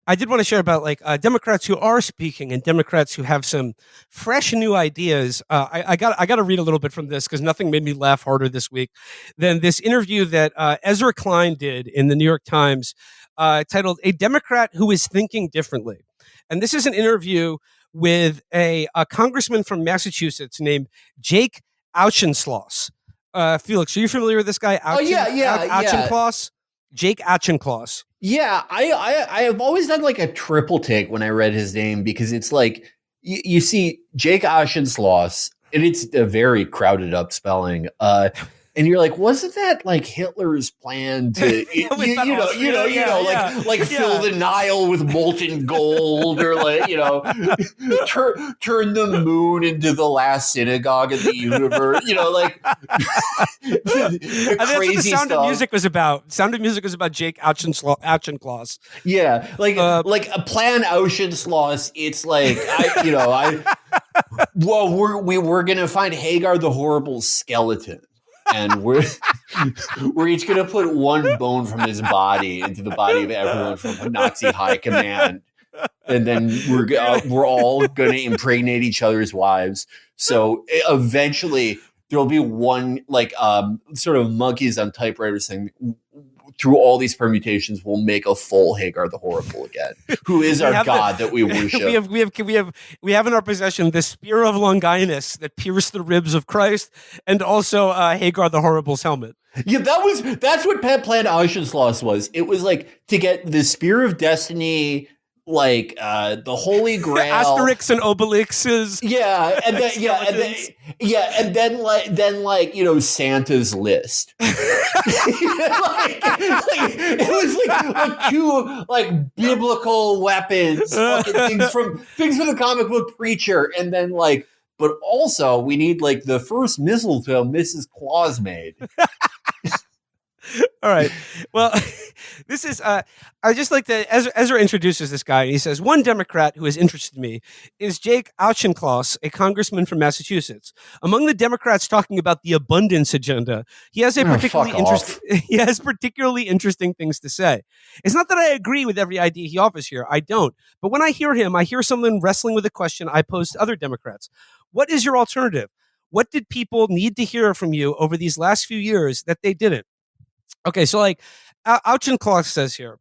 I did want to share about Democrats who are speaking and Democrats who have some fresh new ideas. I got to read a little bit from this because nothing made me laugh harder this week than this interview that Ezra Klein did in the New York Times, titled "A Democrat Who Is Thinking Differently." And this is an interview with a congressman from Massachusetts named Jake Achenloss. Felix, are you familiar with this guy? Achenloss? Jake Achenloss. Yeah, I have always done like a triple take when I read his name because it's like you see Jake Achenloss, and it's a very crowded up spelling. And you're like, wasn't that like Hitler's plan to fill the Nile with molten gold, or turn the moon into the last synagogue in the universe? Crazy Sound stuff. Of Music was about. Sound of Music was about Jake Achenloss. Yeah, like a Plan Auschwitz. It's like we're gonna find Hagar the Horrible's skeleton. And we're each going to put one bone from his body into the body of everyone from Nazi high command, and then we're all going to impregnate each other's wives. So eventually there'll be one sort of monkeys on typewriters thing. Through all these permutations, we'll make a full Hagar the Horrible again, who is our god that we worship. We have in our possession the spear of Longinus that pierced the ribs of Christ, and also Hagar the Horrible's helmet. Yeah, that's what Plan Auschwitz was. It was like to get the spear of destiny, the Holy Grail, Asterix and Obelixes. Yeah, and then Santa's list. It was like two biblical weapons, things from the comic book Preacher, and then but also we need the first mistletoe Mrs. Claus made. All right. Well, this is, I just like to, Ezra introduces this guy, and he says, one Democrat who has interested me is Jake Achenloss, a congressman from Massachusetts. Among the Democrats talking about the abundance agenda, he has particularly interesting things to say. It's not that I agree with every idea he offers here. I don't. But when I hear him, I hear someone wrestling with a question I posed to other Democrats. What is your alternative? What did people need to hear from you over these last few years that they didn't? Okay, so Auchincloth says here,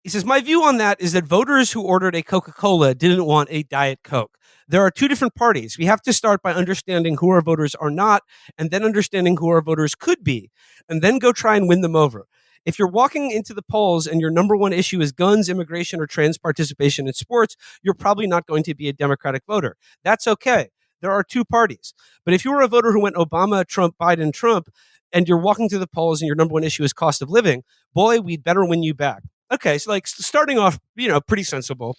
he says, my view on that is that voters who ordered a Coca-Cola didn't want a Diet Coke. There are two different parties. We have to start by understanding who our voters are not, and then understanding who our voters could be, and then go try and win them over. If you're walking into the polls and your number one issue is guns, immigration, or trans participation in sports, you're probably not going to be a Democratic voter. That's okay. There are two parties. But if you were a voter who went Obama, Trump, Biden, Trump, and you're walking to the polls and your number one issue is cost of living, boy, we'd better win you back. Okay, so starting off, pretty sensible.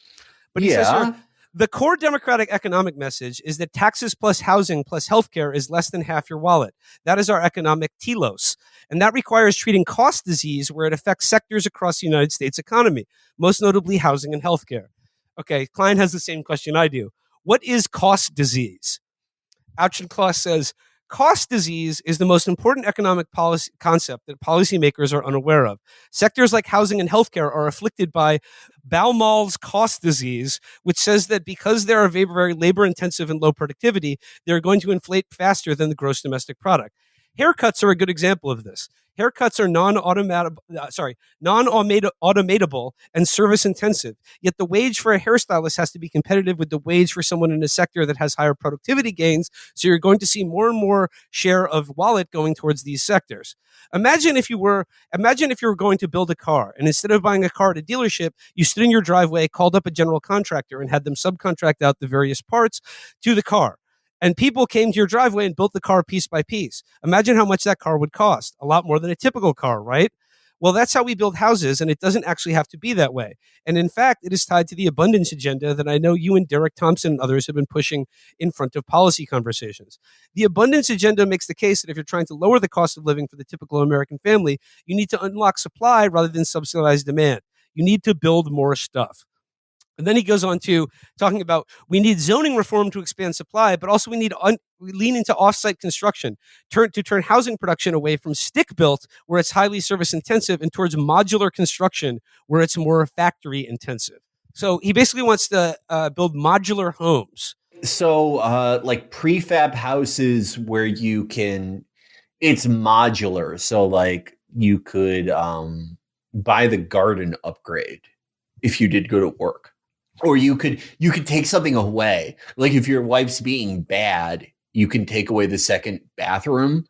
But he says here, the core Democratic economic message is that taxes plus housing plus healthcare is less than half your wallet. That is our economic telos. And that requires treating cost disease where it affects sectors across the United States economy, most notably housing and healthcare. Okay, Klein has the same question I do. What is cost disease? Auchincloss says, cost disease is the most important economic policy concept that policymakers are unaware of. Sectors like housing and healthcare are afflicted by Baumol's cost disease, which says that because they are very labor intensive and low productivity, they're going to inflate faster than the gross domestic product. Haircuts are a good example of this. Haircuts are non-automatable and service intensive. Yet the wage for a hairstylist has to be competitive with the wage for someone in a sector that has higher productivity gains. So you're going to see more and more share of wallet going towards these sectors. Imagine if you were going to build a car, and instead of buying a car at a dealership, you stood in your driveway, called up a general contractor, and had them subcontract out the various parts to the car. And people came to your driveway and built the car piece by piece. Imagine how much that car would cost. A lot more than a typical car, right? Well, that's how we build houses, and it doesn't actually have to be that way. And in fact, it is tied to the abundance agenda that I know you and Derek Thompson and others have been pushing in front of policy conversations. The abundance agenda makes the case that if you're trying to lower the cost of living for the typical American family, you need to unlock supply rather than subsidize demand. You need to build more stuff. And then he goes on to talking about we need zoning reform to expand supply, but also we need we lean into off-site construction, turn housing production away from stick-built, where it's highly service-intensive, and towards modular construction, where it's more factory-intensive. So he basically wants to build modular homes. So, like prefab houses where you can, it's modular. So, like, you could buy the garden upgrade if you did go to work, or you could take something away. Like, if your wife's being bad, you can take away the second bathroom,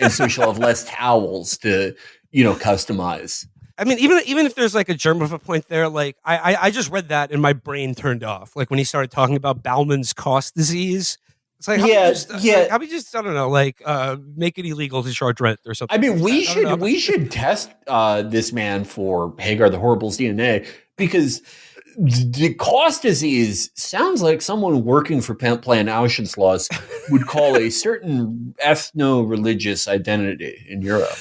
and so she'll have less towels to customize. I mean, even if there's like a germ of a point there, like I just read that and my brain turned off. Like when he started talking about Bauman's cost disease, it's like Yeah, yeah. how about just I don't know, like make it illegal to charge rent or something. I mean, like we that. I don't should know. we should test this man for Hagar the Horrible's DNA, because the cost disease sounds like someone working for Plan Auschwitz would call a certain ethno-religious identity in Europe.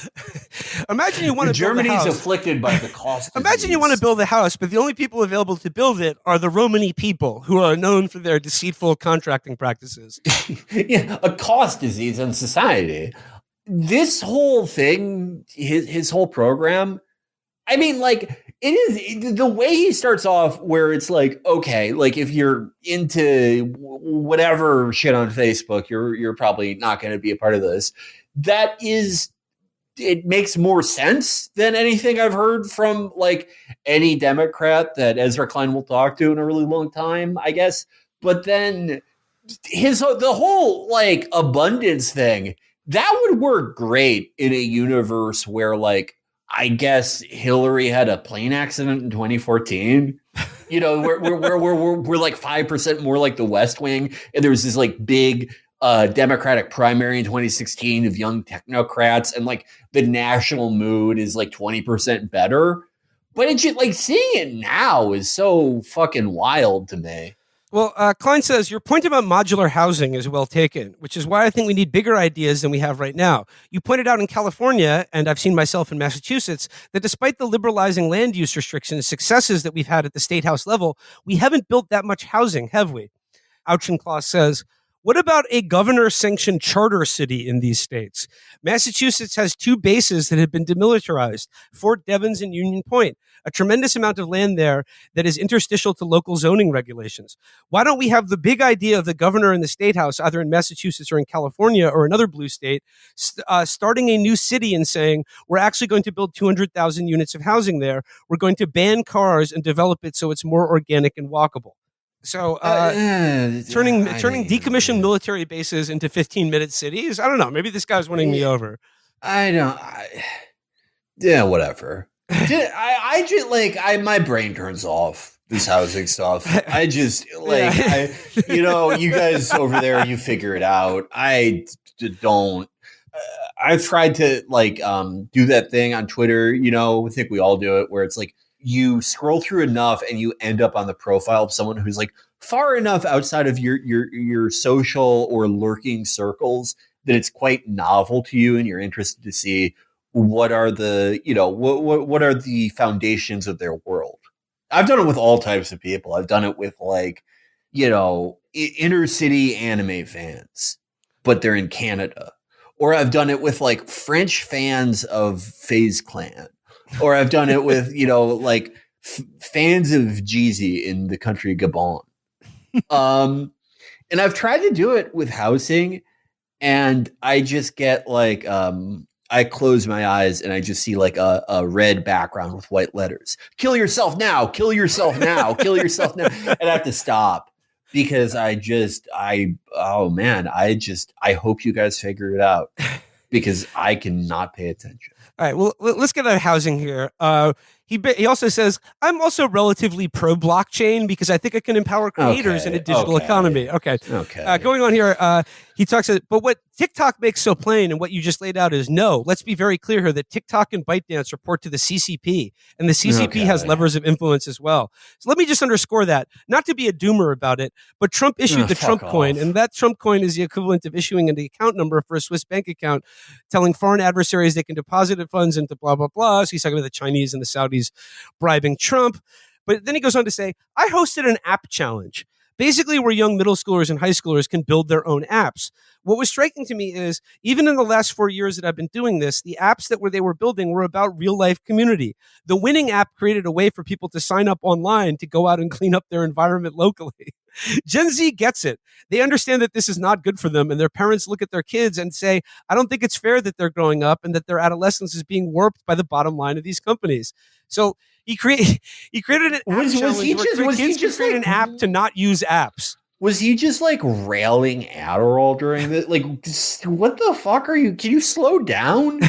Imagine you want to build a Germany's house. afflicted by the cost disease. Imagine you want to build a house, but the only people available to build it are the Romani people, who are known for their deceitful contracting practices. Yeah, a cost disease in society. This whole thing, his whole program, I mean, like, it is the way he starts off, where it's like, okay, like if you're into whatever shit on Facebook, you're probably not going to be a part of this. That is, it makes more sense than anything I've heard from like any Democrat that Ezra Klein will talk to in a really long time, I guess. But then the whole like abundance thing, that would work great in a universe where, like, I guess Hillary had a plane accident in 2014. We're like 5% more like the West Wing, and there was this like big Democratic primary in 2016 of young technocrats, and like the national mood is like 20% better. But it's just like seeing it now is so fucking wild to me. Well, Klein says, your point about modular housing is well taken, which is why I think we need bigger ideas than we have right now. You pointed out in California, and I've seen myself in Massachusetts, that despite the liberalizing land use restrictions, successes that we've had at the state house level, we haven't built that much housing, have we? Achenloss says, what about a governor-sanctioned charter city in these states? Massachusetts has two bases that have been demilitarized, Fort Devens and Union Point, a tremendous amount of land there that is interstitial to local zoning regulations. Why don't we have the big idea of the governor and the state house, either in Massachusetts or in California or another blue state, starting a new city and saying, we're actually going to build 200,000 units of housing there. We're going to ban cars and develop it so it's more organic and walkable. So turning decommissioned military bases into 15-minute cities. I don't know. Maybe this guy's winning me over. I don't. Yeah, whatever. I just like my brain turns off this housing stuff. I just like you guys over there, you figure it out. I don't. I've tried to like do that thing on Twitter. I think we all do it, where it's like, you scroll through enough and you end up on the profile of someone who's like far enough outside of your social or lurking circles that it's quite novel to you, and you're interested to see what are the what are the foundations of their world. I've done it with all types of people. I've done it with like inner city anime fans, but they're in Canada, or I've done it with like French fans of FaZe Clan. Or I've done it with, like fans of Jeezy in the country Gabon. And I've tried to do it with housing, and I just get like, I close my eyes and I just see like a red background with white letters. Kill yourself now, kill yourself now, kill yourself now. And I have to stop, because I hope you guys figure it out, because I cannot pay attention. All right, well, let's get out of housing here. He also says, I'm also relatively pro-blockchain because I think it can empower creators in a digital economy. Okay. Going on here, he talks about, but what TikTok makes so plain and what you just laid out is, no, let's be very clear here that TikTok and ByteDance report to the CCP, and the CCP has levers of influence as well. So let me just underscore that, not to be a doomer about it, but Trump issued the Trump coin, and that Trump coin is the equivalent of issuing an account number for a Swiss bank account, telling foreign adversaries they can deposit funds into blah, blah, blah. So he's talking about the Chinese and the Saudis bribing Trump. But then he goes on to say, I hosted an app challenge. basically where young middle schoolers and high schoolers can build their own apps. What was striking to me is even in the last 4 years that I've been doing this, the apps that they were building were about real life community. The winning app created a way for people to sign up online to go out and clean up their environment locally. Gen Z gets it. They understand that this is not good for them, and their parents look at their kids and say, I don't think it's fair that they're growing up and that their adolescence is being warped by the bottom line of these companies. So he created he created an app challenge where kids can create an app to not use apps. Was he just like railing Adderall during this? Like, what the fuck are you? Can you slow down?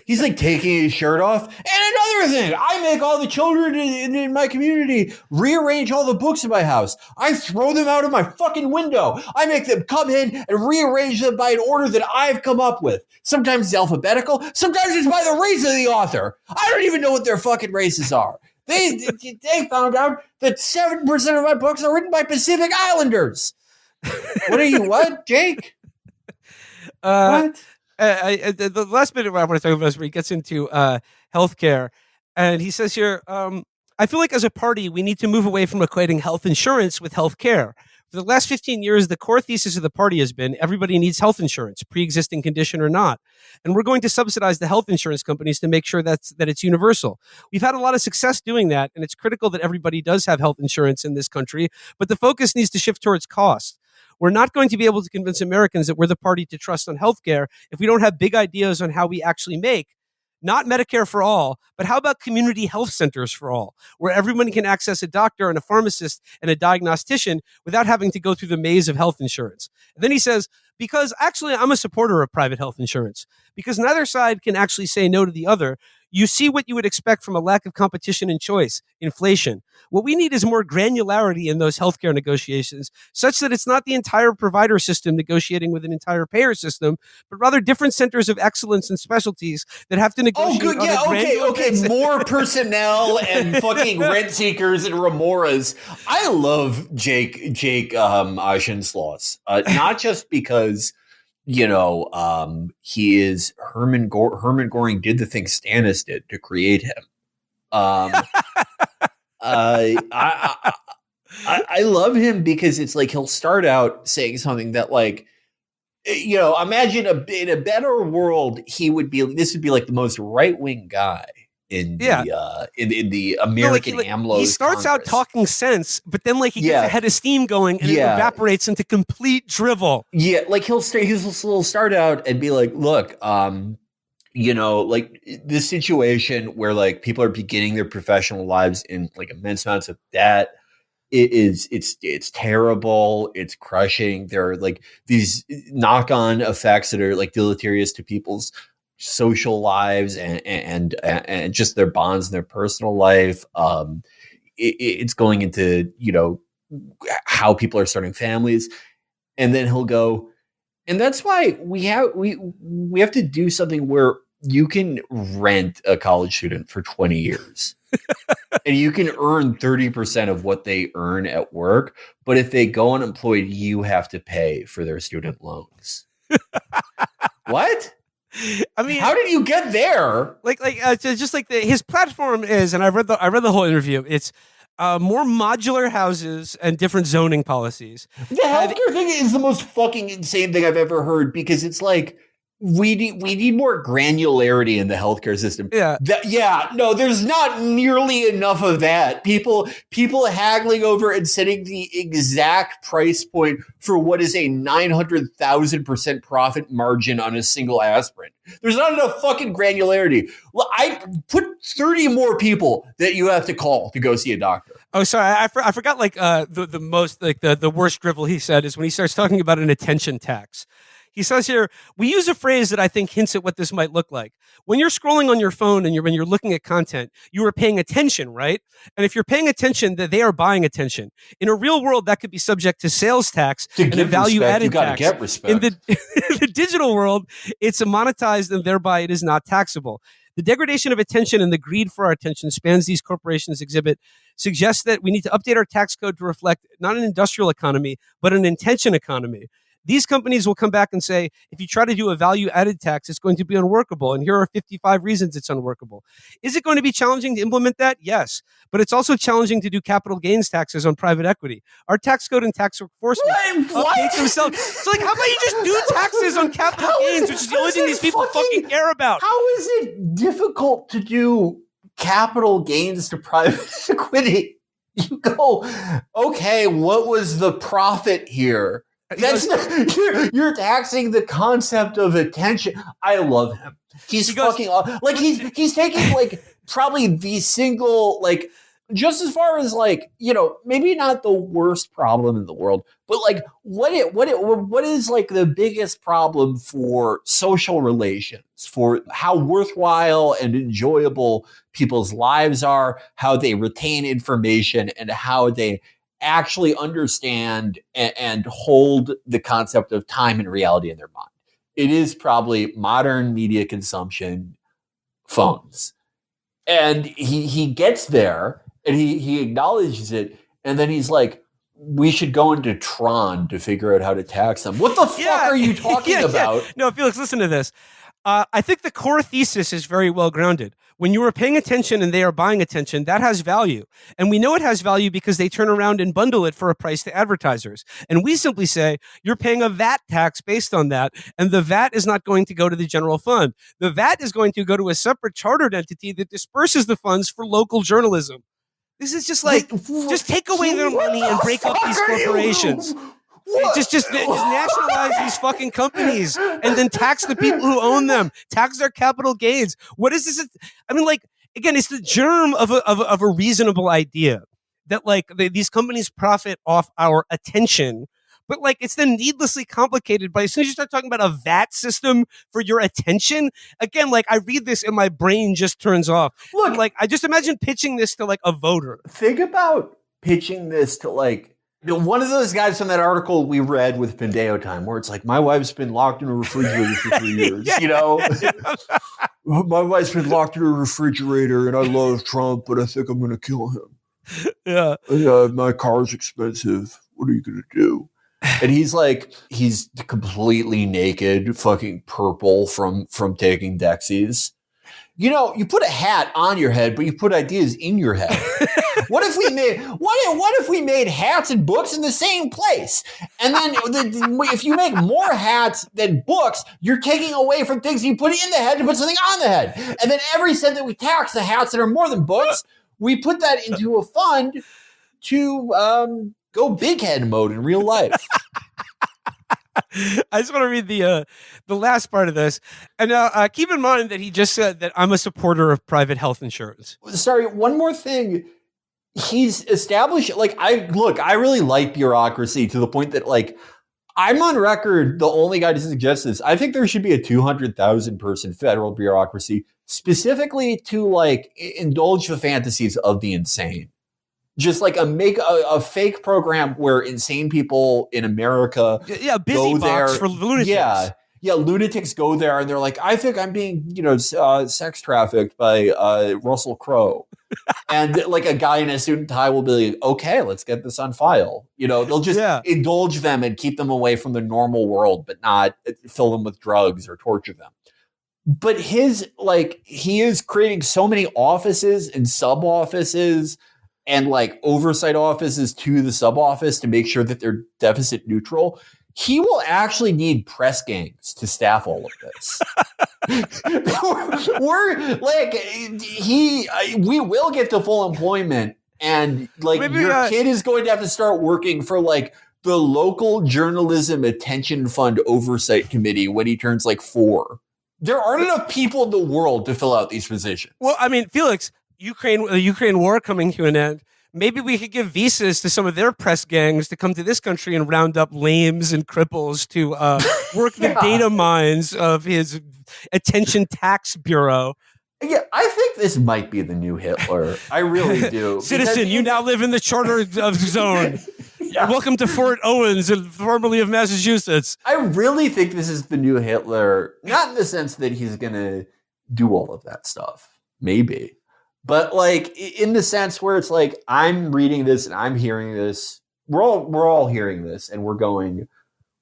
He's like taking his shirt off. And another thing, I make all the children in my community rearrange all the books in my house. I throw them out of my fucking window. I make them come in and rearrange them by an order that I've come up with. Sometimes it's alphabetical. Sometimes it's by the race of the author. I don't even know what their fucking races are. They found out that 7% of my books are written by Pacific Islanders. What, Jake? What? The last bit I want to talk about is where he gets into healthcare. And he says here, I feel like as a party, we need to move away from equating health insurance with healthcare. For the last 15 years, the core thesis of the party has been everybody needs health insurance, pre-existing condition or not. And we're going to subsidize the health insurance companies to make sure that it's universal. We've had a lot of success doing that, and it's critical that everybody does have health insurance in this country, but the focus needs to shift towards cost. We're not going to be able to convince Americans that we're the party to trust on healthcare if we don't have big ideas on how we actually make not Medicare for all, but how about community health centers for all, where everyone can access a doctor and a pharmacist and a diagnostician without having to go through the maze of health insurance. And then he says, because actually I'm a supporter of private health insurance, because neither side can actually say no to the other. You see what you would expect from a lack of competition and choice, inflation. What we need is more granularity in those healthcare negotiations, such that it's not the entire provider system negotiating with an entire payer system, but rather different centers of excellence and specialties that have to negotiate. Oh, good. Yeah, okay. More personnel and fucking rent seekers and remoras. I love Jake Achenloss, not just because he is Herman Goring did the thing Stannis did to create him. I love him because it's like he'll start out saying something that like, imagine in a better world, this would be like the most right-wing guy in the American AMLO. He starts out talking sense, but then like he gets a head of steam going and it evaporates into complete drivel. Yeah, like he'll start out and be like, look, like this situation where like people are beginning their professional lives in like immense amounts of debt. It's terrible. It's crushing. There are like these knock-on effects that are like deleterious to people's social lives and just their bonds in their personal life. It's going into, how people are starting families. And then he'll go, and that's why we have to do something where you can rent a college student for 20 years and you can earn 30% of what they earn at work. But if they go unemployed, you have to pay for their student loans. What? I mean, how did you get there? His platform is, and I read the whole interview. It's more modular houses and different zoning policies. The healthcare thing is the most fucking insane thing I've ever heard because it's like we need more granularity in the healthcare system. No, there's not nearly enough of that. People haggling over and setting the exact price point for what is a 900,000% profit margin on a single aspirin. There's not enough fucking granularity. Well, I put 30 more people that you have to call to go see a doctor. Oh, sorry, I forgot. Like the most like the worst drivel he said is when he starts talking about an attention tax. He says here, we use a phrase that I think hints at what this might look like. When you're scrolling on your phone and when you're looking at content, you are paying attention, right? And if you're paying attention, that they are buying attention. In a real world, that could be subject to sales tax and a value-added tax. You got to get respect. In the digital world, it's monetized and thereby it is not taxable. The degradation of attention and the greed for our attention spans these corporations exhibit suggests that we need to update our tax code to reflect not an industrial economy, but an intention economy. These companies will come back and say, if you try to do a value added tax, it's going to be unworkable. And here are 55 reasons it's unworkable. Is it going to be challenging to implement that? Yes. But it's also challenging to do capital gains taxes on private equity. Our tax code and tax enforcement update themselves. So, like, how about you just do taxes on capital gains, which is the only thing these people fucking care about? How is it difficult to do capital gains to private equity? You go, okay, what was the profit here? You're taxing the concept of attention. I love him. He's taking like probably the single, like, just as far as, like, you know, maybe not the worst problem in the world, but like what is like the biggest problem for social relations, for how worthwhile and enjoyable people's lives are, how they retain information, and how they actually understand and hold the concept of time and reality in their mind. It is probably modern media consumption, phones. And he gets there and he acknowledges it, and then he's like, we should go into Tron to figure out how to tax them. What the fuck are you talking about? No, Felix, listen to this. I think the core thesis is very well grounded. When you are paying attention and they are buying attention, that has value. And we know it has value because they turn around and bundle it for a price to advertisers. And we simply say, you're paying a VAT tax based on that. And the VAT is not going to go to the general fund. The VAT is going to go to a separate chartered entity that disperses the funds for local journalism. This is just like, just take away their money and break up these corporations. Just nationalize these fucking companies and then tax the people who own them, tax their capital gains. What is this? I mean, like, again, it's the germ of a reasonable idea that, like, these companies profit off our attention, but, like, it's then needlessly complicated by, as soon as you start talking about a VAT system for your attention, again, like, I read this and my brain just turns off. Look, and, like, I just imagine pitching this to, like, a voter. Think about pitching this to, like, one of those guys from that article we read with Pendeo Time, where it's like, my wife's been locked in a refrigerator for 3 years, you know? My wife's been locked in a refrigerator, and I love Trump, but I think I'm going to kill him. Yeah. My car's expensive. What are you going to do? And he's like, he's completely naked, fucking purple from taking Dexies. You know, you put a hat on your head, but you put ideas in your head. What if we made hats and books in the same place? And then if you make more hats than books, you're taking away from things you put in the head to put something on the head. And then every cent that we tax the hats that are more than books, we put that into a fund to go big head mode in real life. I just want to read the last part of this. And keep in mind that he just said that I'm a supporter of private health insurance. Sorry, one more thing. He's established, like, I really like bureaucracy to the point that, like, I'm on record the only guy to suggest this. I think there should be a 200,000 person federal bureaucracy specifically to, like, indulge the fantasies of the insane. Just like a fake program where insane people in America busy box for lunatics. Yeah, lunatics go there and they're like, I think I'm being, sex trafficked by Russell Crowe. And like a guy in a suit and tie will be like, okay, let's get this on file. You know, they'll just indulge them and keep them away from the normal world, but not fill them with drugs or torture them. But he is creating so many offices and sub offices and like oversight offices to the sub office to make sure that they're deficit neutral. He will actually need press gangs to staff all of this. We will get to full employment, and like your kid is going to have to start working for like the local journalism attention fund oversight committee when he turns like 4. There aren't enough people in the world to fill out these positions. Well, I mean, Felix, the Ukraine war coming to an end. Maybe we could give visas to some of their press gangs to come to this country and round up lames and cripples to work the data mines of his attention tax bureau. Yeah, I think this might be the new Hitler. I really do. Citizen, you now live in the charter zone. Yeah. Welcome to Fort Owens, formerly of Massachusetts. I really think this is the new Hitler, not in the sense that he's going to do all of that stuff. Maybe. But like in the sense where it's like, I'm reading this and I'm hearing this. We're all hearing this and we're going,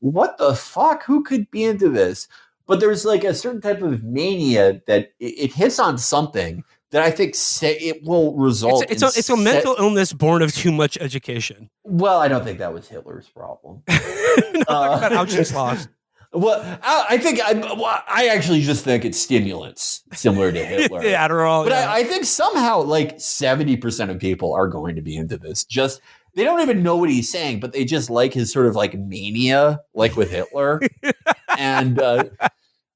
what the fuck? Who could be into this? But there's like a certain type of mania that it hits on something that I think it will result it's a mental illness born of too much education. Well, I don't think that was Hitler's problem. No, about Achenloss. Well, I actually just think it's stimulants similar to Hitler. The Adderall. But I think somehow like 70% of people are going to be into this. Just they don't even know what he's saying, but they just like his sort of like mania, like with Hitler. And we're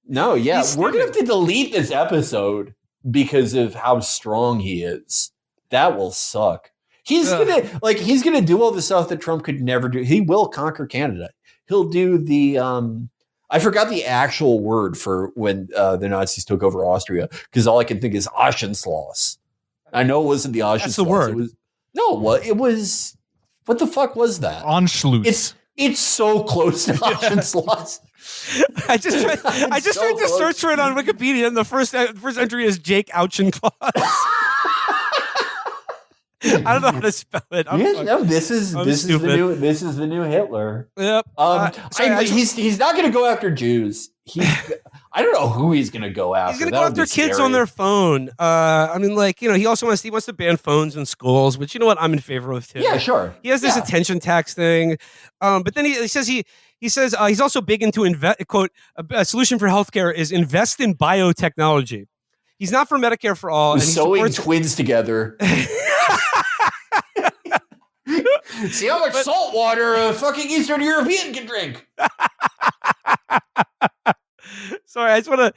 gonna have to delete this episode because of how strong he is. That will suck. He's gonna do all the stuff that Trump could never do. He will conquer Canada. He'll do the I forgot the actual word for when the Nazis took over Austria because all I can think is Achenloss. I know it wasn't the Achenloss. That's the word. It was. What the fuck was that? Anschluss. It's so close to Achenloss. I just tried to search for it on Wikipedia, and the first entry is Jake Auchincloss. I don't know how to spell it. This is the new Hitler. Yep. He's not going to go after Jews. I don't know who he's going to go after. He's going to go after kids on their phone. He also wants to ban phones in schools, which you know what I'm in favor of too. Yeah, sure. He has this attention tax thing, but then he says he's also big into quote a solution for healthcare is invest in biotechnology. He's not for Medicare for all. And sewing twins together. See how much salt water a fucking Eastern European can drink. Sorry, I just want to.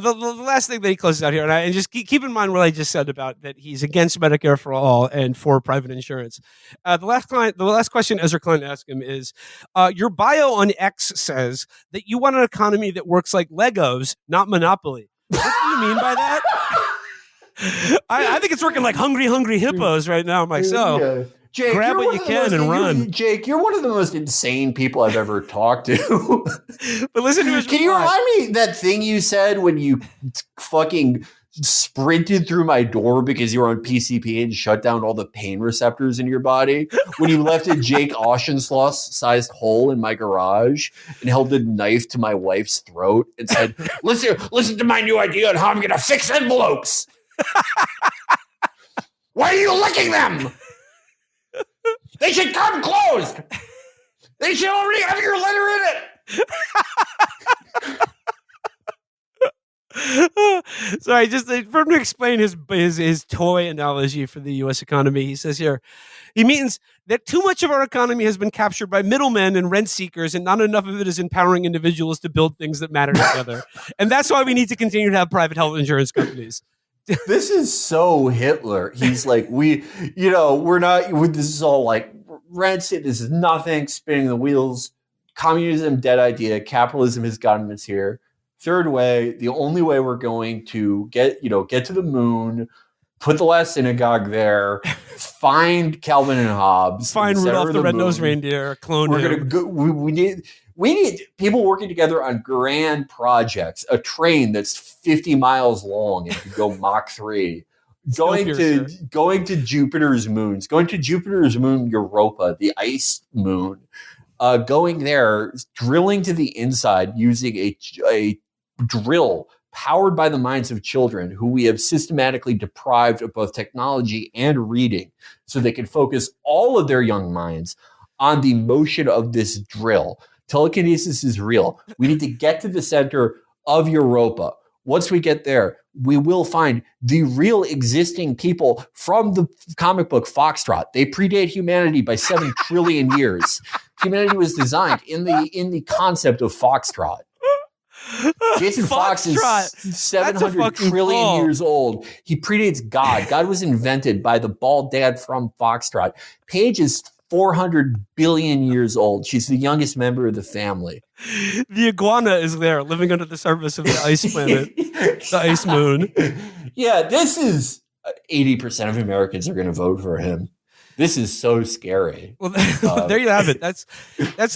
The last thing that he closes out here, and just keep in mind what I just said about that he's against Medicare for all and for private insurance. The last question Ezra Klein asked him is, your bio on X says that you want an economy that works like Legos, not Monopoly. What do you mean by that? I think it's working like hungry hippos right now myself. Yeah. Jake, grab what you can and run. Jake, you're one of the most insane people I've ever talked to. But listen to his Can you remind me that thing you said when you fucking sprinted through my door because you were on PCP and shut down all the pain receptors in your body? When you left a Jake Auchincloss-sized hole in my garage and held a knife to my wife's throat and said, listen to my new idea on how I'm going to fix envelopes. Why are you licking them? They should come closed. They should already have your letter in it. Sorry, just for him to explain his toy analogy for the U.S. economy, he says here, he means that too much of our economy has been captured by middlemen and rent seekers, and not enough of it is empowering individuals to build things that matter together. And that's why we need to continue to have private health insurance companies. This is so Hitler. He's like, we're not, this is all like rents. This is nothing, spinning the wheels. Communism, dead idea. Capitalism has gotten us here. Third way, the only way we're going to get to the moon, put the last synagogue there, find Calvin and Hobbes, find Rudolph the Red-Nosed Reindeer, clone We're him. Gonna go, we need people working together on grand projects, a train that's 50 miles long and could go Mach 3. Going to Jupiter's moons, going to Jupiter's moon Europa, the ice moon, going there, drilling to the inside using a drill powered by the minds of children who we have systematically deprived of both technology and reading so they can focus all of their young minds on the motion of this drill. Telekinesis is real. We need to get to the center of Europa. Once we get there, we will find the real existing people from the comic book Foxtrot. They predate humanity by 7 trillion years. Humanity was designed in the concept of Foxtrot. Jason Fox is 700 trillion years old. He predates God. God was invented by the bald dad from Foxtrot. Paige is 400 billion years old. She's the youngest member of the family. The iguana is there, living under the surface of the ice planet, the ice moon. Yeah, this is 80% of Americans are going to vote for him. This is so scary. Well, there you have it. That's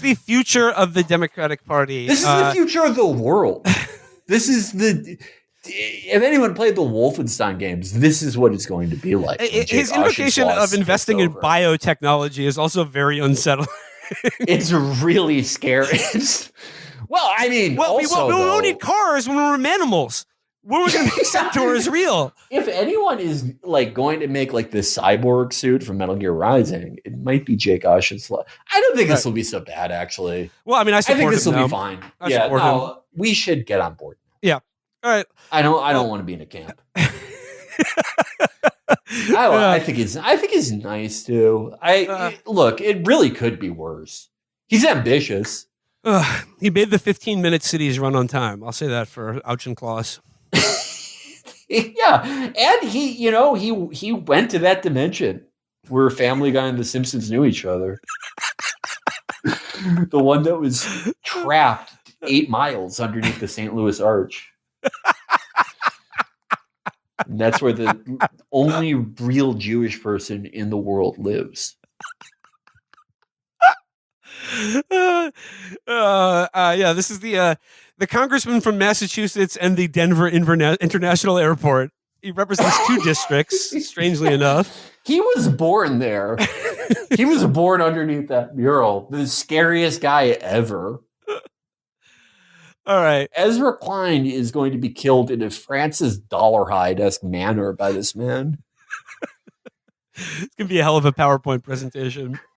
the future of the Democratic Party. This is the future of the world. This is the... If anyone played the Wolfenstein games, this is what it's going to be like. His invocation of investing in biotechnology is also very unsettling. It's really scary. Well, I mean, Well, also we though, don't need cars when we're animals. When are we going to accept her as real? if anyone is like going to make like this cyborg suit from Metal Gear Rising, it might be Jake Achenloss. I don't think this will be so bad, actually. Well, I mean, I I think support this him will now. be fine. I Yeah, support him. we should get on board. Yeah. All right. I don't want to be in a camp. I think it's nice too. Look, it really could be worse. He's ambitious. He made the 15-minute cities run on time. I'll say that for Achenloss. Yeah, and he went to that dimension where Family Guy and The Simpsons knew each other. The one that was trapped 8 miles underneath the St. Louis Arch. And that's where the only real Jewish person in the world lives. Yeah, this is the congressman from Massachusetts and the Denver International Airport. He represents 2 districts, strangely enough. He was born there. He was born underneath that mural. The scariest guy ever. All right. Ezra Klein is going to be killed in a Francis Dollarhide-esque manner by this man. It's going to be a hell of a PowerPoint presentation.